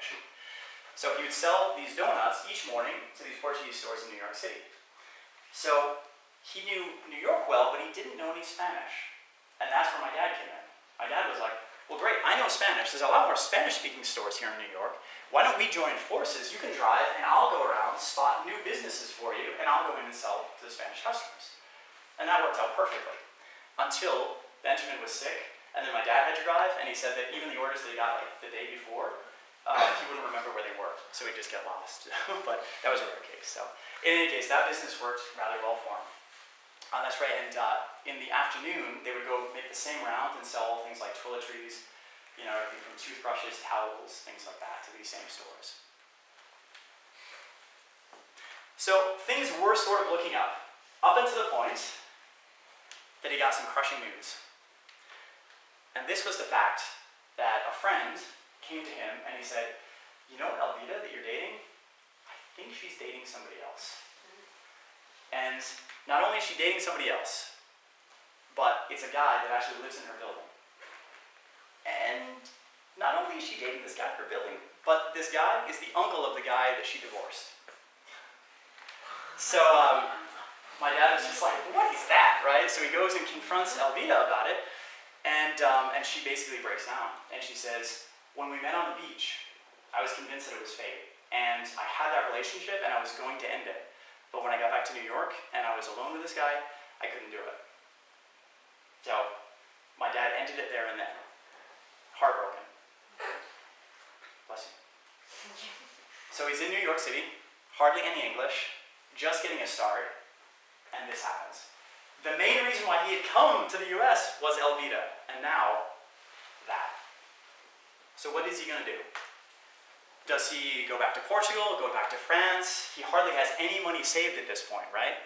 English. So he would sell these donuts each morning to these Portuguese stores in New York City. So he knew New York well, but he didn't know any Spanish. And that's where my dad came in. My dad was like, well, great, I know Spanish. There's a lot more Spanish-speaking stores here in New York. Why don't we join forces? You can drive, and I'll go around, spot new businesses for you, and I'll go in and sell to the Spanish customers. And that worked out perfectly. Until Benjamin was sick, and then my dad had to drive, and he said that even the orders that he got like the day before, he wouldn't remember where they were, so he'd just get lost. But that was a rare case. So in any case, that business worked rather well for him. That's right, and in the afternoon, they would go make the same round and sell things like toiletries, you know, everything from toothbrushes, towels, things like that, to these same stores. So things were sort of looking up until the point that he got some crushing news. And this was the fact that a friend came to him and he said, you know Elvita that you're dating? I think she's dating somebody else. And not only is she dating somebody else, but it's a guy that actually lives in her building. And not only is she dating this guy in her building, but this guy is the uncle of the guy that she divorced. So my dad was just like, what is that, right? So he goes and confronts Elvita about it, and she basically breaks down. And she says, when we met on the beach, I was convinced that it was fate. And I had that relationship, and I was going to end it. But when I got back to New York, and I was alone with this guy, I couldn't do it. So my dad ended it there and then. Heartbroken. Bless you. So he's in New York City, hardly any English, just getting a start, and this happens. The main reason why he had come to the US was Elvita, and now, that. So what is he going to do? Does he go back to Portugal, go back to France? He hardly has any money saved at this point, right?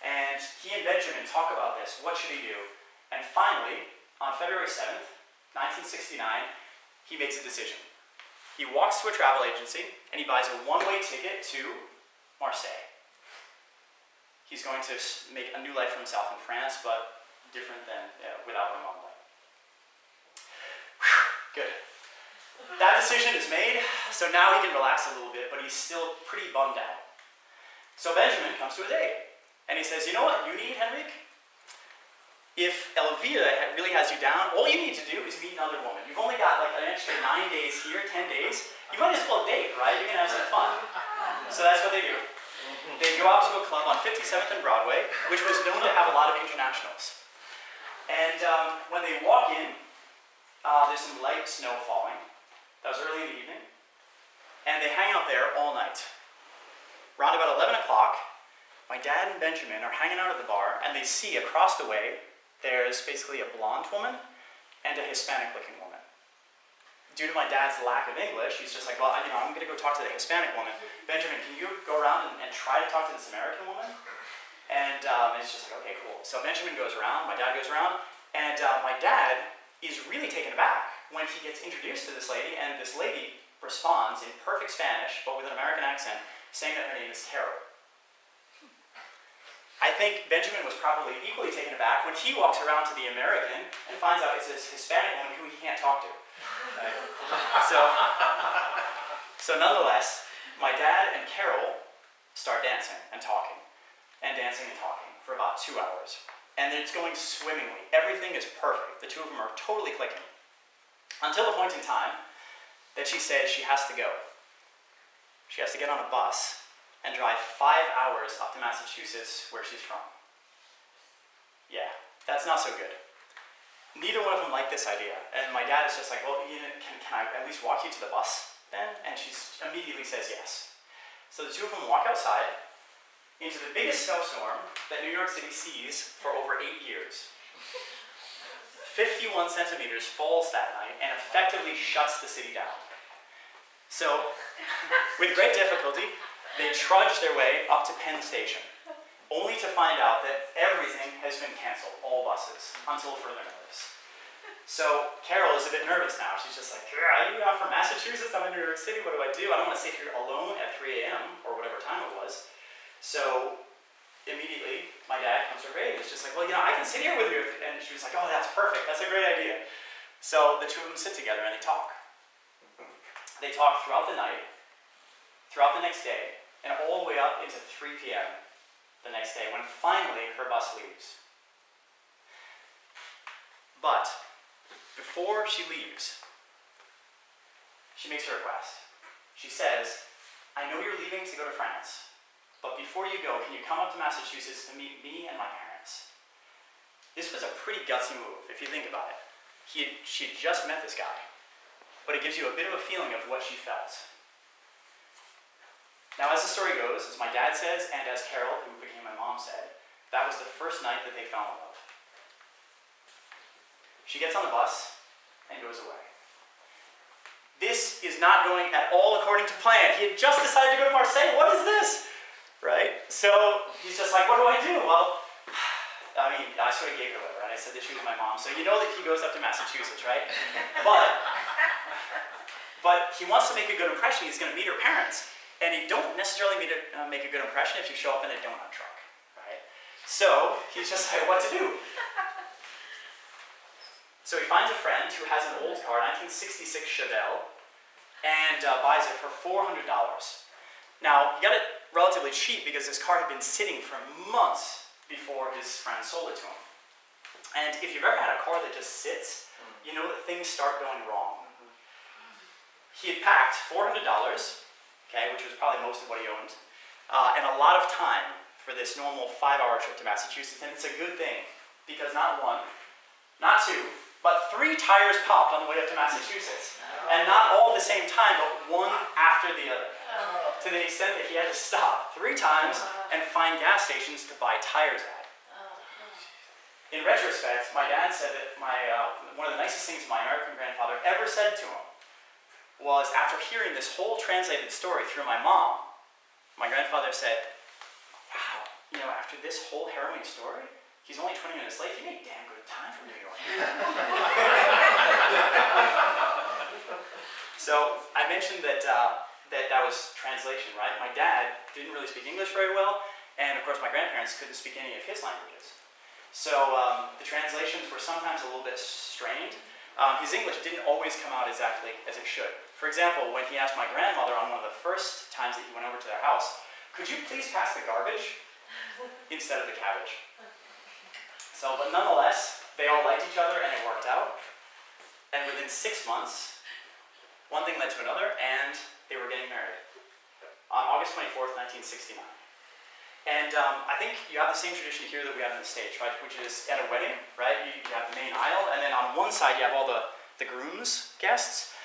And he and Benjamin talk about this. What should he do? And finally, on February 7th, 1969, he makes a decision. He walks to a travel agency and he buys a one-way ticket to Marseille. He's going to make a new life for himself in France, but different than without Ramon. Good. That decision is made, so now he can relax a little bit, but he's still pretty bummed out. So Benjamin comes to his aid, and he says, you know what you need, Henrik? If Elvita really has you down, all you need to do is meet another woman. You've only got like an extra 9 days here, 10 days. You might as well date, right? You're going to have some fun. So that's what they do. They go out to a club on 57th and Broadway, which was known to have a lot of internationals. And when they walk in, there's some light snow falling. That was early in the evening. And they hang out there all night. Around about 11 o'clock, my dad and Benjamin are hanging out at the bar, and they see across the way, there's basically a blonde woman and a Hispanic-looking woman. Due to my dad's lack of English, he's just like, well, I'm going to go talk to the Hispanic woman. Benjamin, can you go around and try to talk to this American woman? And it's just like, okay, cool. So Benjamin goes around, my dad goes around, and my dad is really taken aback when he gets introduced to this lady, and this lady responds in perfect Spanish, but with an American accent, saying that her name is Carol. I think Benjamin was probably equally taken aback when he walks around to the American and finds out it's this Hispanic woman who he can't talk to. Right? So nonetheless, my dad and Carol start dancing and talking for about 2 hours. And it's going swimmingly. Everything is perfect. The two of them are totally clicking. Until the point in time that she says she has to go. She has to get on a bus and drive 5 hours up to Massachusetts, where she's from. Yeah, that's not so good. Neither one of them liked this idea. And my dad is just like, well, can I at least walk you to the bus then? And she immediately says yes. So the two of them walk outside into the biggest snowstorm that New York City sees for over 8 years. 51 centimeters falls that night and effectively shuts the city down. So, with great difficulty, they trudge their way up to Penn Station, only to find out that everything has been canceled, all buses, until further notice. So, Carol is a bit nervous now. She's just like, I'm from Massachusetts, I'm in New York City, what do? I don't want to sit here alone at 3 a.m., or whatever time it was. So, immediately, my dad comes to her aid. It's just like, well, I can sit here with you. And she was like, oh, that's perfect. That's a great idea. So the two of them sit together and they talk. They talk throughout the night, throughout the next day, and all the way up into 3 p.m. the next day, when finally her bus leaves. But before she leaves, she makes a request. She says, I know you're leaving to go to France, but before you go, can you come up to Massachusetts to meet me and my parents? This was a pretty gutsy move, if you think about it. She had just met this guy, but it gives you a bit of a feeling of what she felt. Now, as the story goes, as my dad says, and as Carol, who became my mom, said, that was the first night that they fell in love. She gets on the bus and goes away. This is not going at all according to plan. He had just decided to go to Marseille. What is this? Right? So he's just like, what do I do? Well, I mean, I sort of gave it away, right? I said that she was my mom. So you know that he goes up to Massachusetts, right? But he wants to make a good impression. He's going to meet her parents. And you don't necessarily make a good impression if you show up in a donut truck, right? So he's just like, what to do? So he finds a friend who has an old car, 1966 Chevelle, and buys it for $400. Now, he got it relatively cheap because this car had been sitting for months before his friend sold it to him. And if you've ever had a car that just sits, you know that things start going wrong. He had packed $400, okay, which was probably most of what he owned, and a lot of time for this normal 5-hour trip to Massachusetts. And it's a good thing, because not one, not two, but 3 tires popped on the way up to Massachusetts. And not all at the same time, but one after the other. To the extent that he had to stop 3 times and find gas stations to buy tires at. In retrospect, my dad said that one of the nicest things my American grandfather ever said to him was, after hearing this whole translated story through my mom, my grandfather said, wow, you know, after this whole harrowing story, he's only 20 minutes late. He made damn good time from New York. So I mentioned that that was translation, right? My dad didn't really speak English very well, and of course my grandparents couldn't speak any of his languages. So the translations were sometimes a little bit strained. His English didn't always come out exactly as it should. For example, when he asked my grandmother on one of the first times that he went over to their house, could you please pass the garbage instead of the cabbage? So, but nonetheless, they all liked each other and it worked out. And within 6 months, one thing led to another and they were getting married on August 24th, 1969. And I think you have the same tradition here that we have in the States, right? Which is at a wedding, right? You have the main aisle, and then on one side you have all the groom's guests,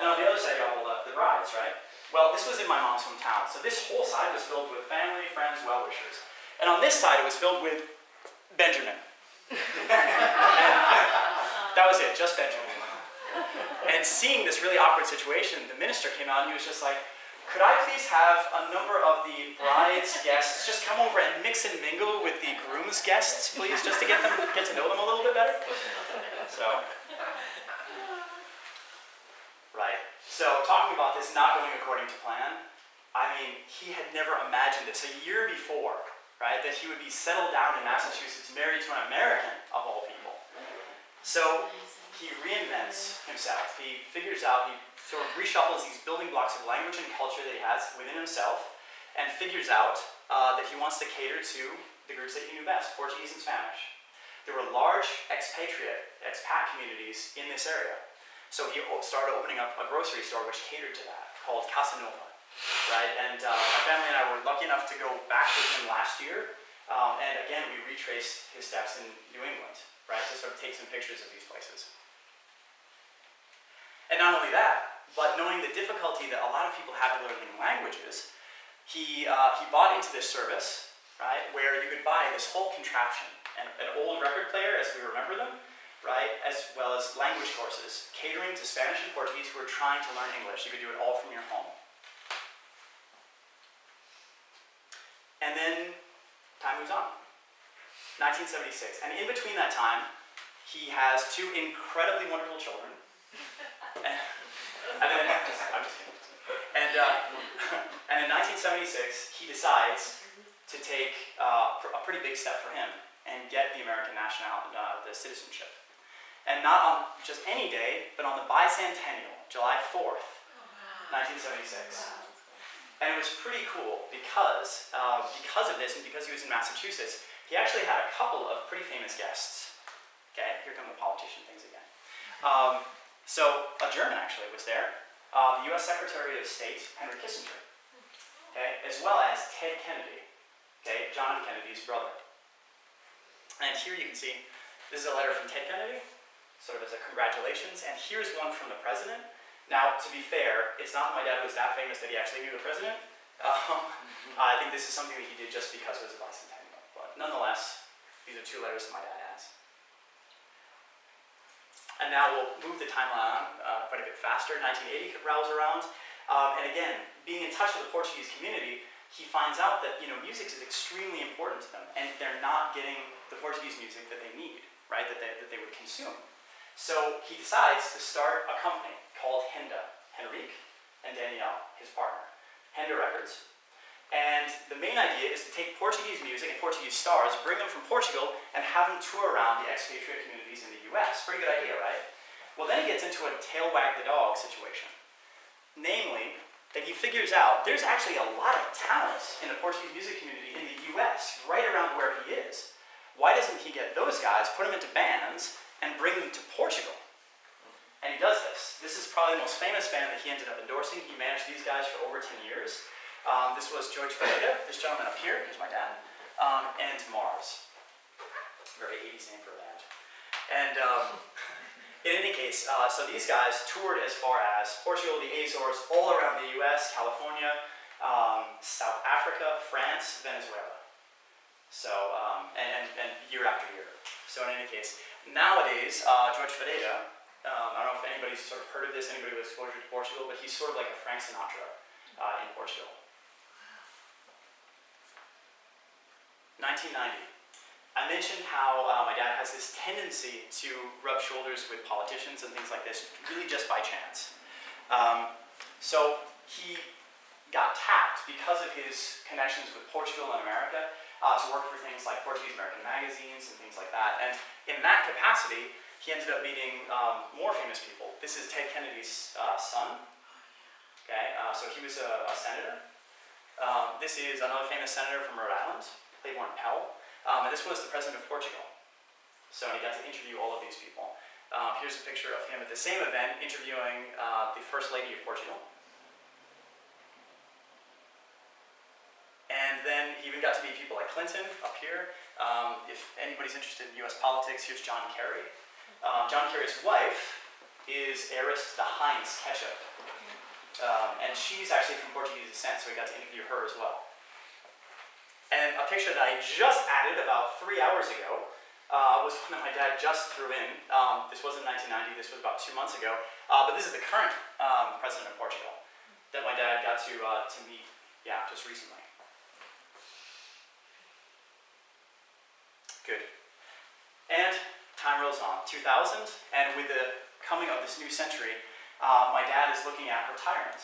and on the other side you have all the brides, right? Well, this was in my mom's hometown, so this whole side was filled with family, friends, well-wishers. And on this side it was filled with Benjamin. That was it, just Benjamin. And seeing this really awkward situation, the minister came out and he was just like, could I please have a number of the bride's guests just come over and mix and mingle with the groom's guests, please, just to get to know them a little bit better? So, right. So talking about this not going according to plan, I mean, he had never imagined this a year before, right, that he would be settled down in Massachusetts, married to an American, of all people. So he reinvents himself. He figures out, he sort of reshuffles these building blocks of language and culture that he has within himself and figures out that he wants to cater to the groups that he knew best, Portuguese and Spanish. There were large expat communities in this area. So he started opening up a grocery store which catered to that, called Casa Nova, right? And my family and I were lucky enough to go back with him last year. And again, we retraced his steps in New England, right? To sort of take some pictures of these places. And not only that, but knowing the difficulty that a lot of people have in learning languages, he bought into this service, right, where you could buy this whole contraption, an old record player as we remember them, right, as well as language courses, catering to Spanish and Portuguese who are trying to learn English. You could do it all from your home. And then time moves on. 1976. And in between that time, he has 2 incredibly wonderful children. And then, I'm just kidding. And in 1976, he decides to take a pretty big step for him and get the American nationality, the citizenship. And not on just any day, but on the bicentennial, July 4th, 1976. And it was pretty cool because of this and because he was in Massachusetts, he actually had a couple of pretty famous guests. Okay, here come the politician things again. So a German actually was there, the US Secretary of State, Henry Kissinger, okay, as well as Ted Kennedy, okay, John F. Kennedy's brother. And here you can see, this is a letter from Ted Kennedy, sort of as a congratulations, and here's one from the president. Now, to be fair, it's not that my dad was that famous that he actually knew the president. I think this is something that he did just because it was a bicentennial. But nonetheless, these are two letters that my dad has. And now we'll move the timeline on quite a bit faster. 1980 rolls around. And again, being in touch with the Portuguese community, he finds out that music is extremely important to them. And they're not getting the Portuguese music that they need, right, that they would consume. So he decides to start a company called Henrique and Danielle, his partner, Henda Records. And the main idea is to take Portuguese music and Portuguese stars, bring them from Portugal, and have them tour around the expatriate communities in the US. Pretty good idea, right? Well, then he gets into a tail wag the dog situation. Namely, that he figures out there's actually a lot of talent in the Portuguese music community in the US, right around where he is. Why doesn't he get those guys, put them into bands, and bring them to Portugal? And he does this. This is probably the most famous band that he ended up endorsing. He managed these guys for over 10 years. This was George Ferreira, this gentleman up here, here's my dad, and Mars. Very 80s name for a band. And in any case, so these guys toured as far as Portugal, the Azores, all around the US, California, South Africa, France, Venezuela. So, and year after year. So in any case, nowadays, George Ferreira, I don't know if anybody's sort of heard of this, anybody with exposure to Portugal, but he's sort of like a Frank Sinatra in Portugal. 1990. I mentioned how my dad has this tendency to rub shoulders with politicians and things like this, really just by chance. So he got tapped because of his connections with Portugal and America to work for things like Portuguese American magazines and things like that. And in that capacity, he ended up meeting more famous people. This is Ted Kennedy's son. Okay, so he was a senator. This is another famous senator from Rhode Island, Claiborne Pell. And this was the president of Portugal. So he got to interview all of these people. Here's a picture of him at the same event interviewing the First Lady of Portugal. And then he even got to meet people like Clinton up here. If anybody's interested in US politics, here's John Kerry. John Kerry's wife is heiress to the Heinz ketchup. And she's actually from Portuguese descent, so we got to interview her as well. And a picture that I just added about 3 hours ago was one that my dad just threw in. This wasn't 1990, this was about 2 months ago. But this is the current president of Portugal that my dad got to meet, just recently. Good. And time rolls on. 2000, and with the coming of this new century, my dad is looking at retirement.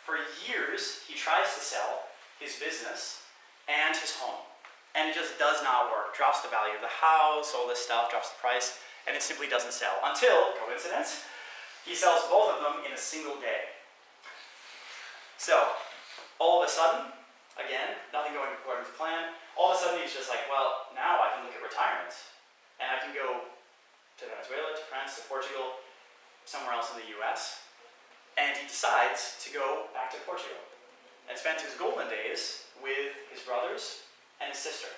For years, he tries to sell his business and his home. And it just does not work. Drops the value of the house, all this stuff, drops the price, and it simply doesn't sell. Until, coincidence, he sells both of them in a single day. So, all of a sudden, again, nothing going according to plan, all of a sudden he's just like, well, now I can look at retirement. And I can go to Venezuela, to France, to Portugal, somewhere else in the US. And he decides to go back to Portugal and spend his golden days with his brothers and his sister.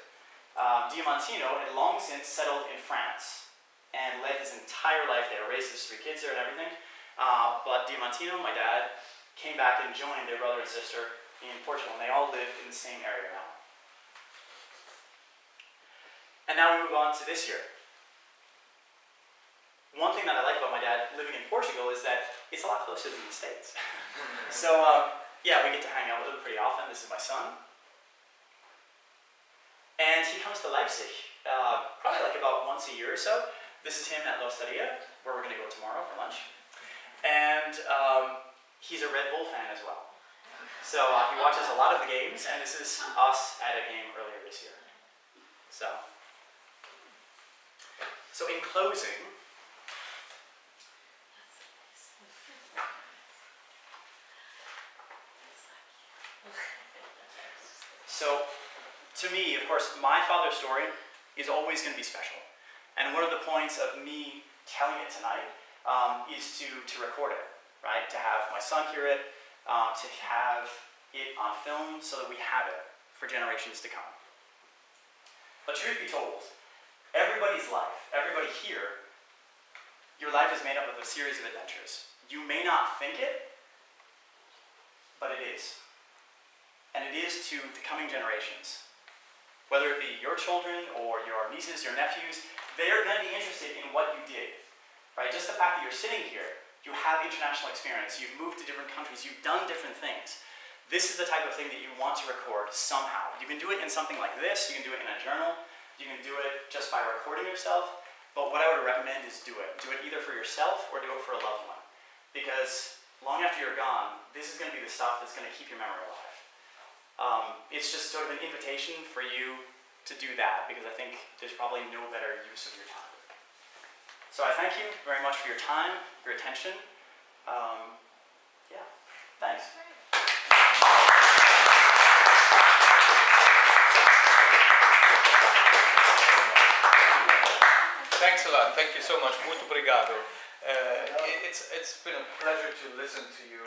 Diamantino had long since settled in France and led his entire life there, raised his 3 kids there and everything. But Diamantino, my dad, came back and joined their brother and sister in Portugal, and they all live in the same area now. And now we move on to this year. One thing that I like about my dad living in Portugal is that it's a lot closer than the States. So, yeah, we get to hang out with him pretty often. This is my son. And he comes to Leipzig, probably like about once a year or so. This is him at L'Osteria, where we're going to go tomorrow for lunch. And he's a Red Bull fan as well. So he watches a lot of the games, and this is us at a game earlier this year. So in closing, So, to me, of course, my father's story is always going to be special. And one of the points of me telling it tonight is to record it, right? To have my son hear it, to have it on film so that we have it for generations to come. But truth be told, everybody's life, everybody here, your life is made up of a series of adventures. You may not think it, but it is. And it is to the coming generations. Whether it be your children or your nieces, your nephews, they are going to be interested in what you did. Right? Just the fact that you're sitting here, you have international experience, you've moved to different countries, you've done different things. This is the type of thing that you want to record somehow. You can do it in something like this, you can do it in a journal, you can do it just by recording yourself, but what I would recommend is do it. Do it either for yourself or do it for a loved one. Because long after you're gone, this is going to be the stuff that's going to keep your memory alive. It's just sort of an invitation for you to do that, because I think there's probably no better use of your time. So I thank you very much for your time, your attention. Yeah, thanks. Thanks a lot. Thank you so much. Muito obrigado. It's been a pleasure to listen to you.